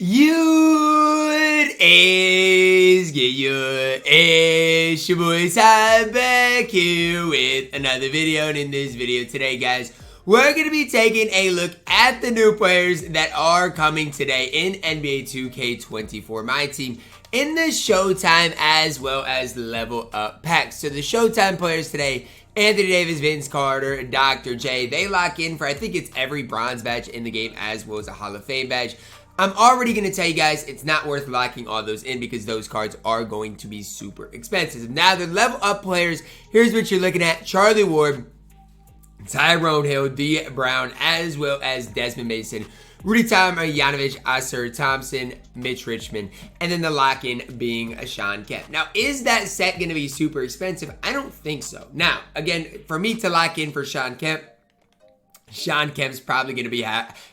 It is your boy Ty back here with another video, and in this video today, guys, we're going to be taking a look at the new players that are coming today in NBA 2K24 MyTEAM in the Showtime as well as Level Up packs. So the Showtime players today, Anthony Davis, Vince Carter, Dr. J, they lock in for, I think it's every bronze badge in the game as well as a Hall of Fame badge. I'm already going to tell you guys it's not worth locking all those in because those cards are going to be super expensive. Now, the level up players, here's what you're looking at. Charlie Ward, Tyrone Hill, Dee Brown, as well as Desmond Mason, Rudy Tomjanovich, Ausar Thompson, Mitch Richmond, and then the lock-in being a Shawn Kemp. Now, is that set going to be super expensive? I don't think so. Now, again, for me to lock in for Shawn Kemp's probably going to be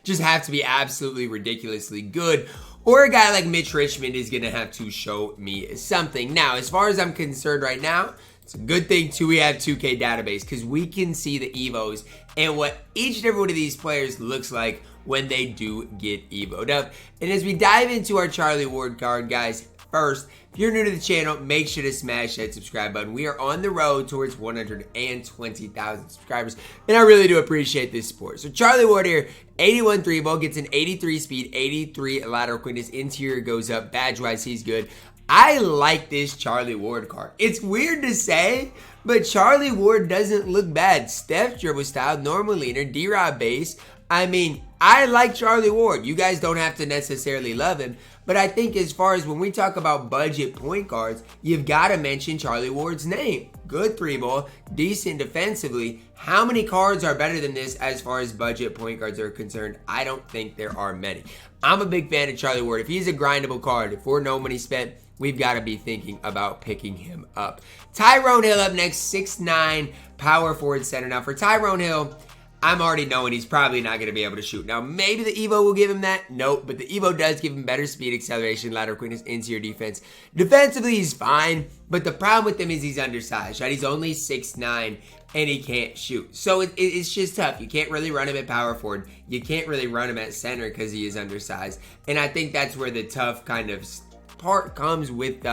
just have to be absolutely ridiculously good, or a guy like Mitch Richmond is going to have to show me something. Now, as far as I'm concerned right now, it's a good thing too we have 2K database because we can see the EVOs and what each and every one of these players looks like when they do get EVO'd up. And as we dive into our Charlie Ward card, guys, first, if you're new to the channel, make sure to smash that subscribe button. We are on the road towards 120,000 subscribers, and I really do appreciate this support. So Charlie Ward here, 81 3 ball, gets an 83 speed, 83 lateral quickness, interior goes up, badge-wise, he's good. I like this Charlie Ward card. It's weird to say, but Charlie Ward doesn't look bad. Steph dribble style, normal leaner, D-Rob base. I mean, I like Charlie Ward. You guys don't have to necessarily love him, but I think as far as when we talk about budget point guards, you've got to mention Charlie Ward's name. Good three ball, decent defensively. How many cards are better than this as far as budget point guards are concerned? I don't think there are many. I'm a big fan of Charlie Ward. If he's a grindable card, if we're no money spent, we've got to be thinking about picking him up. Tyrone Hill up next, 6'9", power forward center. Now for Tyrone Hill, I'm already knowing he's probably not going to be able to shoot. Now, maybe the EVO will give him that. Nope, but the EVO does give him better speed, acceleration, lateral quickness, interior defense. Defensively, he's fine, but the problem with him is he's undersized, right? He's only 6'9", and he can't shoot. So it's just tough. You can't really run him at power forward. You can't really run him at center because he is undersized. And I think that's where the tough kind of part comes with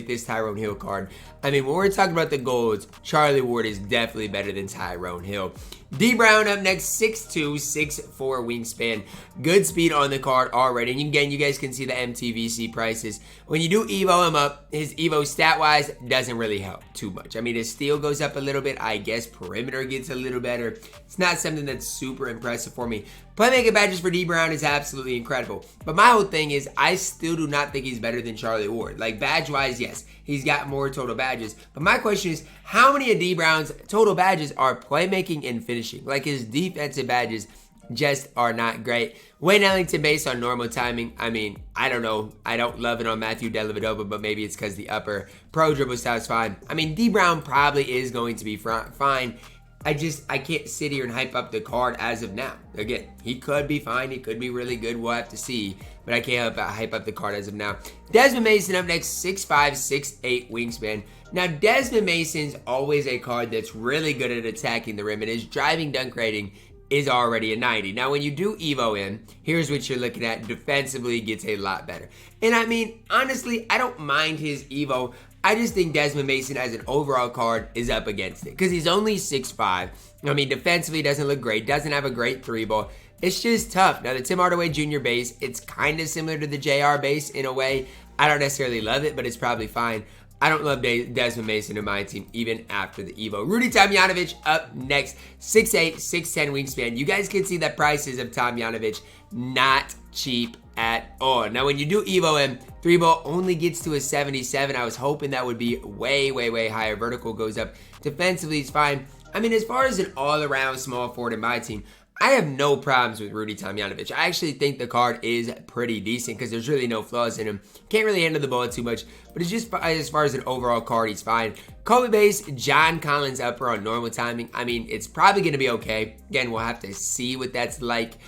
this Tyrone Hill card. I mean, when we're talking about the golds, Charlie Ward is definitely better than Tyrone Hill. Dee Brown up next, 6'2", 6'4" wingspan. Good speed on the card already. And again, you guys can see the MTVC prices. When you do EVO him up, his EVO stat-wise doesn't really help too much. I mean, his steal goes up a little bit. I guess perimeter gets a little better. It's not something that's super impressive for me. Playmaking badges for Dee Brown is absolutely incredible. But my whole thing is I still do not think he's better than Charlie Ward. Like, badge-wise, yes, he's got more total badges. But my question is, how many of Dee Brown's total badges are playmaking and finishing? Like, his defensive badges just are not great. Wayne Ellington based on normal timing. I mean, I don't know. I don't love it on Matthew Dellavedova, but maybe it's because the upper pro dribble style is fine. I mean, Dee Brown probably is going to be fine. I can't sit here and hype up the card as of now. Again, he could be fine. He could be really good. We'll have to see. But I can't hype up the card as of now. Desmond Mason up next, 6'5", 6'8" wingspan. Now, Desmond Mason's always a card that's really good at attacking the rim, and his driving dunk rating is already a 90. Now, when you do EVO in, here's what you're looking at. Defensively, gets a lot better. And I mean, honestly, I don't mind his EVO. I just think Desmond Mason as an overall card is up against it because he's only 6'5". I mean, defensively doesn't look great, doesn't have a great three ball. It's just tough. Now, the Tim Hardaway Jr. base, it's kind of similar to the JR base in a way. I don't necessarily love it, but it's probably fine. I don't love Desmond Mason in my team, even after the EVO. Rudy Tomjanovich up next, 6'8", 6'10" wingspan. You guys can see the prices of Tomjanovich, not cheap at all. Now, when you do EVO him, three ball only gets to a 77. I was hoping that would be way, way, way higher. Vertical goes up. Defensively, he's fine. I mean, as far as an all-around small forward in my team, I have no problems with Rudy Tomjanovich. I actually think the card is pretty decent because there's really no flaws in him. Can't really handle the ball too much, but it's just as far as an overall card, he's fine. Kobe base, John Collins upper on normal timing. I mean, it's probably going to be okay. Again, we'll have to see what that's like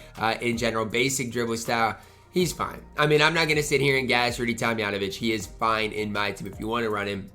in general. Basic dribble style, he's fine. I mean, I'm not going to sit here and gas Rudy Tomjanovich. He is fine in my team. If you want to run him,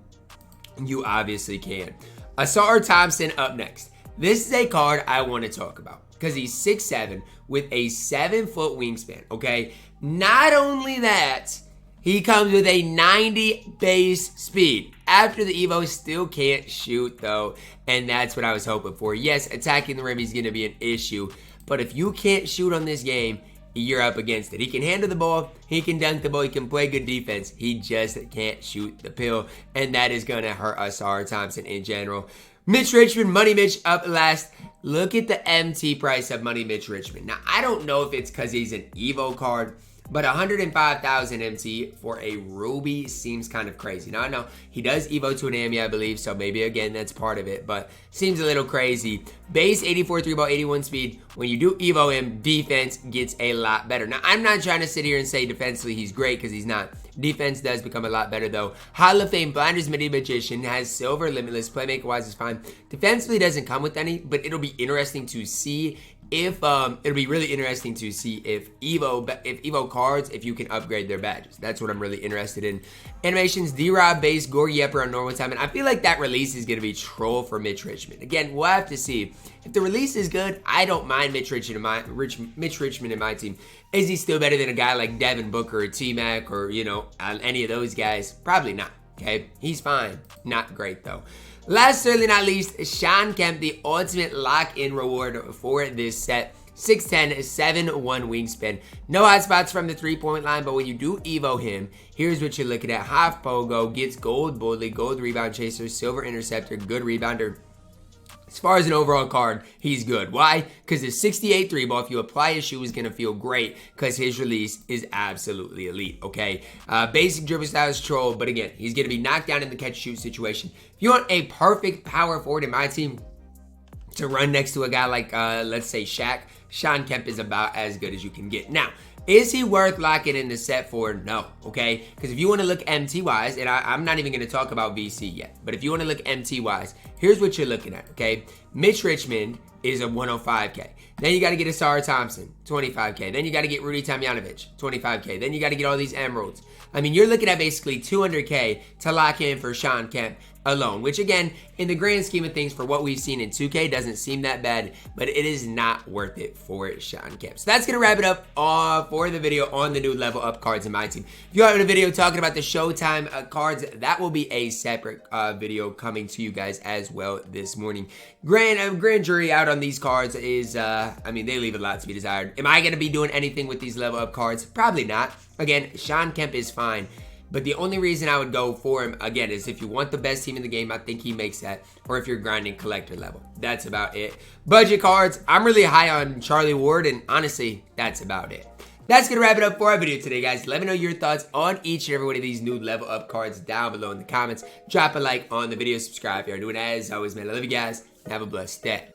you obviously can. Ausar Thompson up next. This is a card I want to talk about because he's 6'7", with a 7-foot wingspan, okay? Not only that, he comes with a 90 base speed. After the EVO, still can't shoot though, and that's what I was hoping for. Yes, attacking the rim is going to be an issue, but if you can't shoot on this game, you're up against it. He can handle the ball, he can dunk the ball, he can play good defense. He just can't shoot the pill, and that is going to hurt Ausar Thompson in general. Mitch Richmond, Money Mitch up last. Look at the MT price of Money Mitch Richmond. Now, I don't know if it's because he's an EVO card, but 105,000 MT for a Ruby seems kind of crazy. Now, I know he does EVO to an AMI, I believe, so maybe, again, that's part of it, but seems a little crazy. Base 84 3-ball, 81 speed. When you do EVO him, defense gets a lot better. Now, I'm not trying to sit here and say defensively he's great, because he's not. Defense does become a lot better, though. Hall of Fame Blinders Midi Magician has silver, limitless. Playmaker-wise is fine. Defensively doesn't come with any, but it'll be interesting to see if it'll be really interesting to see if EVO cards, if you can upgrade their badges. That's what I'm really interested in. Animations, D-Rob, base, Gorgie Yepper on normal time, and I feel like that release is going to be troll for Mitch Richmond. Again, we'll have to see. If the release is good, I don't mind Mitch Richmond in my team. Is he still better than a guy like Devin Booker or T-Mac or, you know, any of those guys? Probably not, okay? He's fine. Not great, though. Last, certainly not least, Shawn Kemp, the ultimate lock-in reward for this set. 6'10", 7'1" wingspan. No hot spots from the three-point line, but when you do EVO him, here's what you're looking at. Half pogo, gets gold bully, gold rebound chaser, silver interceptor, good rebounder. As far as an overall card, he's good. Why? Because the 68 3-ball, if you apply his shoe, is going to feel great because his release is absolutely elite, okay? Basic dribble style is troll, but again, he's going to be knocked down in the catch-shoot situation. If you want a perfect power forward in my team to run next to a guy like, let's say, Shaq, Shawn Kemp is about as good as you can get. Now, is he worth locking in the set for? No, okay? Because if you want to look MT-wise, and I'm not even going to talk about VC yet, but if you want to look MT-wise, here's what you're looking at, okay? Mitch Richmond is a 105K. Then you got to get Ausar Thompson, 25K. Then you got to get Rudy Tomjanovich, 25K. Then you got to get all these emeralds. I mean, you're looking at basically 200K to lock in for Shawn Kemp alone, which again, in the grand scheme of things, for what we've seen in 2K, doesn't seem that bad, but it is not worth it for Shawn Kemp. So that's going to wrap it up for the video on the new level up cards in my team. If you have a video talking about the Showtime cards, that will be a separate video coming to you guys as well this morning. Grand jury out on these cards is, I mean, they leave a lot to be desired. Am I going to be doing anything with these level up cards? Probably not. Again, Shawn Kemp is fine. But the only reason I would go for him, again, is if you want the best team in the game, I think he makes that. Or if you're grinding collector level. That's about it. Budget cards, I'm really high on Charlie Ward, and honestly, that's about it. That's going to wrap it up for our video today, guys. Let me know your thoughts on each and every one of these new level up cards down below in the comments. Drop a like on the video, subscribe if you're doing as always, man. I love you guys, and have a blessed day.